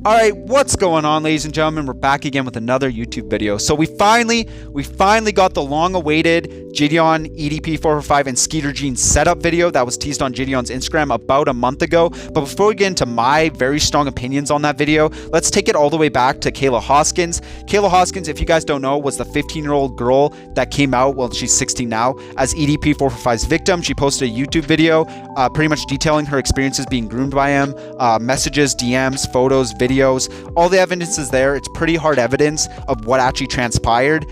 Alright, what's going on, ladies and gentlemen? We're back again with another YouTube video. So we finally got the long-awaited Jidion Edp445 and Skeeter Gene setup video that was teased on Gideon's Instagram about a month ago. But before we get into my very strong opinions on that video, let's take it all the way back to Kayla Hoskins. Kayla Hoskins, if you guys don't know, was the 15-year-old girl that came out, well, she's 16 now, as Edp445's victim. She posted a YouTube video pretty much detailing her experiences being groomed by him, messages, DMs, photos, videos. All the evidence is there. It's pretty hard evidence of what actually transpired.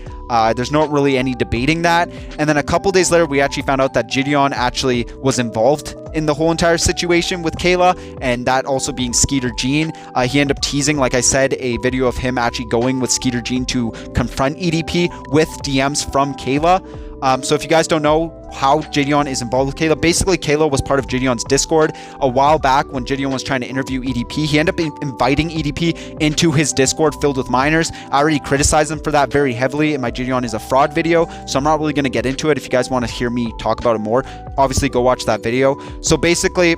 There's not really any debating that. And then a couple days later, we actually found out that Jidion actually was involved in the whole entire situation with Kayla, and that also being Skeeter Gene. He ended up teasing, like I said, a video of him actually going with Skeeter Gene to confront EDP with DMs from Kayla. So if you guys don't know how Jidion is involved with Kayla, basically Kayla was part of Gidion's Discord a while back when Jidion was trying to interview EDP. He ended up inviting EDP into his Discord filled with minors. I already criticized him for that very heavily in my Jidion is a fraud video, so I'm not really going to get into it. If you guys want to hear me talk about it more, obviously go watch that video. So basically,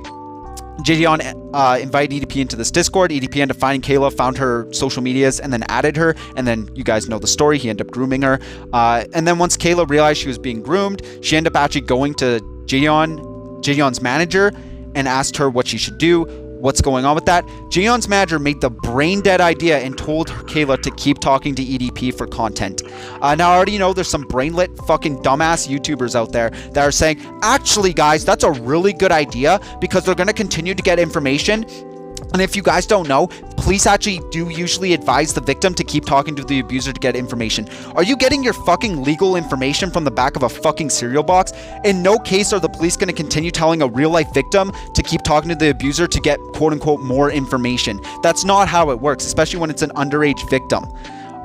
Jidion invited EDP into this Discord. EDP ended up finding Kayla, found her social medias, and then added her. And then you guys know the story. He ended up grooming her. And then once Kayla realized she was being groomed, she ended up actually going to Gidion's manager, and asked her what she should do. What's going on with that? Gidion's manager made the brain dead idea and told Kayla to keep talking to EDP for content. Now I already know there's some brainlet fucking dumbass YouTubers out there that are saying, actually guys, that's a really good idea because they're going to continue to get information. And if you guys don't know, police actually do usually advise the victim to keep talking to the abuser to get information. Are you getting your fucking legal information from the back of a fucking cereal box? In no case are the police going to continue telling a real-life victim to keep talking to the abuser to get quote-unquote more information. That's not how it works, especially when it's an underage victim.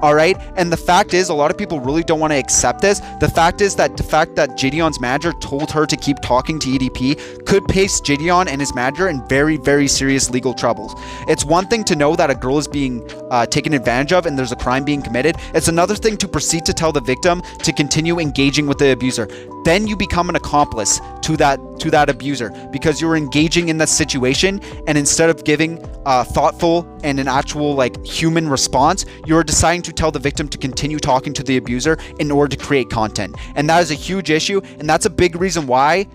Alright, and the fact is, a lot of people really don't want to accept this. The fact that Gidion's manager told her to keep talking to EDP could place Jidion and his manager in very, very serious legal troubles. It's one thing to know that a girl is being taken advantage of and there's a crime being committed. It's another thing to proceed to tell the victim to continue engaging with the abuser. Then you become an accomplice to that abuser because you're engaging in that situation, and instead of giving thoughtful and an actual like human response, you're deciding to tell the victim to continue talking to the abuser in order to create content. And that is a huge issue, and that's a big reason why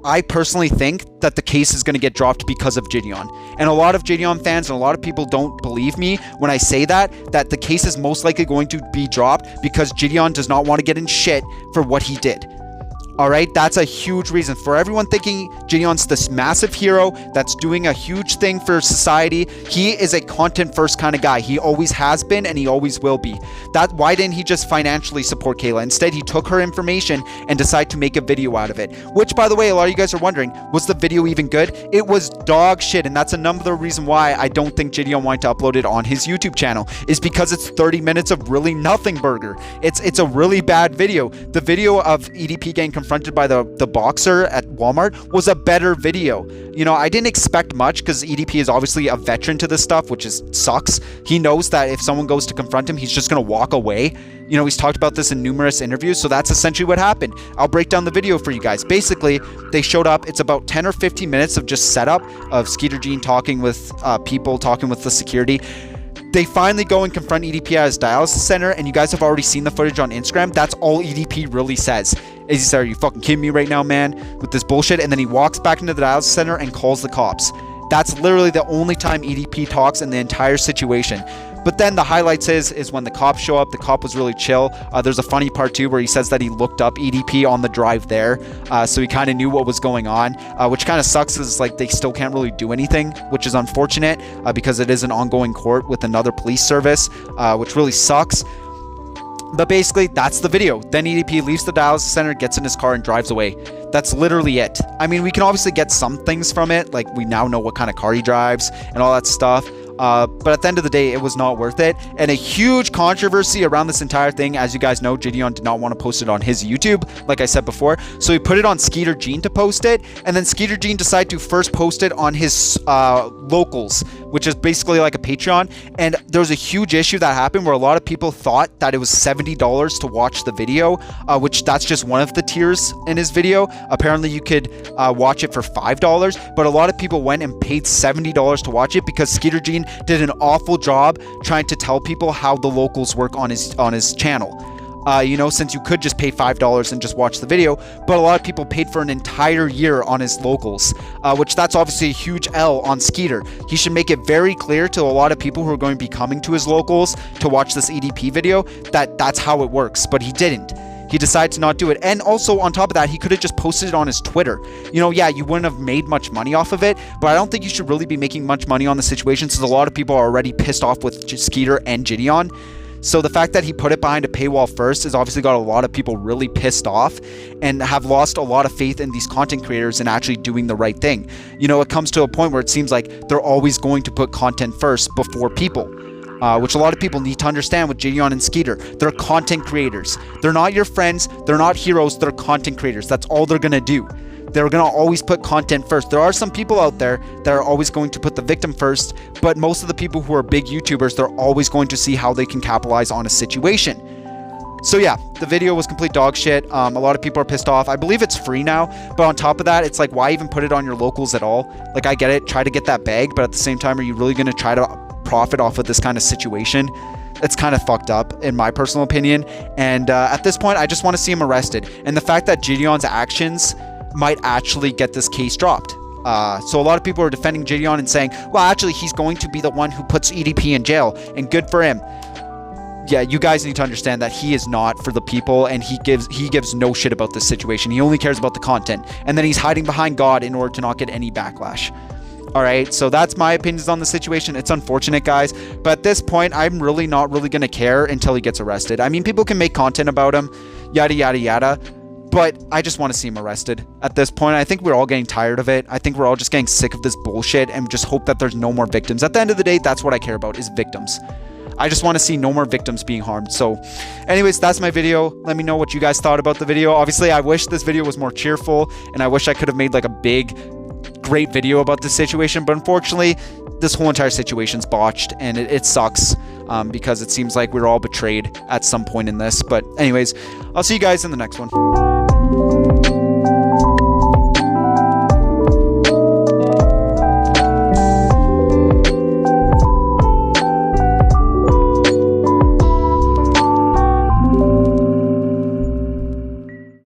I personally think that the case is going to get dropped because of Jidion. And a lot of Jidion fans and a lot of people don't believe me when I say that the case is most likely going to be dropped because Jidion does not want to get in shit for what he did. Alright, that's a huge reason. For everyone thinking Gidion's this massive hero that's doing a huge thing for society, he is a content first kind of guy. He always has been and he always will be. Why didn't he just financially support Kayla? Instead, he took her information and decided to make a video out of it. Which, by the way, a lot of you guys are wondering, was the video even good? It was dog shit, and that's another reason why I don't think Jidion wanted to upload it on his YouTube channel, is because it's 30 minutes of really nothing burger. It's a really bad video. The video of EDP getting confronted by the boxer at Walmart was a better video. You know, I didn't expect much because EDP is obviously a veteran to this stuff, which sucks. He knows that if someone goes to confront him, he's just going to walk away. You know, he's talked about this in numerous interviews, so that's essentially what happened. I'll break down the video for you guys. Basically, they showed up. It's about 10 or 15 minutes of just setup of Skeeter Gene talking with people, talking with the security. They finally go and confront EDP at his dialysis center, and you guys have already seen the footage on Instagram. That's all EDP really says. Is he said, "Are you fucking kidding me right now, man, with this bullshit?" And then he walks back into the dialysis center and calls the cops. That's literally the only time EDP talks in the entire situation. But then the highlights is when the cops show up. The cop was really chill. There's a funny part too where he says that he looked up EDP on the drive there, so he kind of knew what was going on, which kind of sucks because like they still can't really do anything, which is unfortunate because it is an ongoing court with another police service, which really sucks. But basically, that's the video. Then EDP leaves the dialysis center, gets in his car, and drives away. That's literally it. I mean, we can obviously get some things from it, like we now know what kind of car he drives and all that stuff. But at the end of the day, it was not worth it. And a huge controversy around this entire thing, as you guys know, Jidion did not want to post it on his YouTube, like I said before. So he put it on Skeeter Gene to post it. And then Skeeter Gene decided to first post it on his locals which is basically like a Patreon. And there was a huge issue that happened where a lot of people thought that it was $70 to watch the video, which that's just one of the tiers in his video. Apparently you could watch it for $5, but a lot of people went and paid $70 to watch it because Skeeter Gene did an awful job trying to tell people how the locals work on his channel. You know, since you could just pay $5 and just watch the video, but a lot of people paid for an entire year on his locals, which that's obviously a huge L on Skeeter. He should make it very clear to a lot of people who are going to be coming to his locals to watch this EDP video that that's how it works, but he didn't. He decided to not do it. And also on top of that, he could have just posted it on his Twitter. You know, yeah, you wouldn't have made much money off of it, but I don't think you should really be making much money on the situation since a lot of people are already pissed off with Skeeter and Jidion. So the fact that he put it behind a paywall first has obviously got a lot of people really pissed off and have lost a lot of faith in these content creators and actually doing the right thing. You know, it comes to a point where it seems like they're always going to put content first before people, which a lot of people need to understand with Jidion and Skeeter. They're content creators. They're not your friends. They're not heroes. They're content creators. That's all they're going to do. They're going to always put content first. There are some people out there that are always going to put the victim first, but most of the people who are big YouTubers, they're always going to see how they can capitalize on a situation. So yeah, the video was complete dog shit. A lot of people are pissed off. I believe it's free now, but on top of that, it's like, why even put it on your locals at all? Like, I get it, try to get that bag, but at the same time, are you really going to try to profit off of this kind of situation? It's kind of fucked up in my personal opinion. And at this point, I just want to see him arrested. And the fact that Gidion's actions might actually get this case dropped. So a lot of people are defending Jidion and saying, well, actually, he's going to be the one who puts EDP in jail, and good for him. Yeah, you guys need to understand that he is not for the people, and he gives no shit about this situation. He only cares about the content, and then he's hiding behind God in order to not get any backlash. All right, so that's my opinions on the situation. It's unfortunate, guys, but at this point, I'm really not really going to care until he gets arrested. I mean, people can make content about him, yada, yada, yada, but I just want to see him arrested at this point. I think we're all getting tired of it. I think we're all just getting sick of this bullshit and just hope that there's no more victims. At the end of the day, that's what I care about, is victims. I just want to see no more victims being harmed. So anyways, that's my video. Let me know what you guys thought about the video. Obviously, I wish this video was more cheerful, and I wish I could have made like a big, great video about this situation. But unfortunately, this whole entire situation's botched, and it sucks because it seems like we're all betrayed at some point in this. But anyways, I'll see you guys in the next one.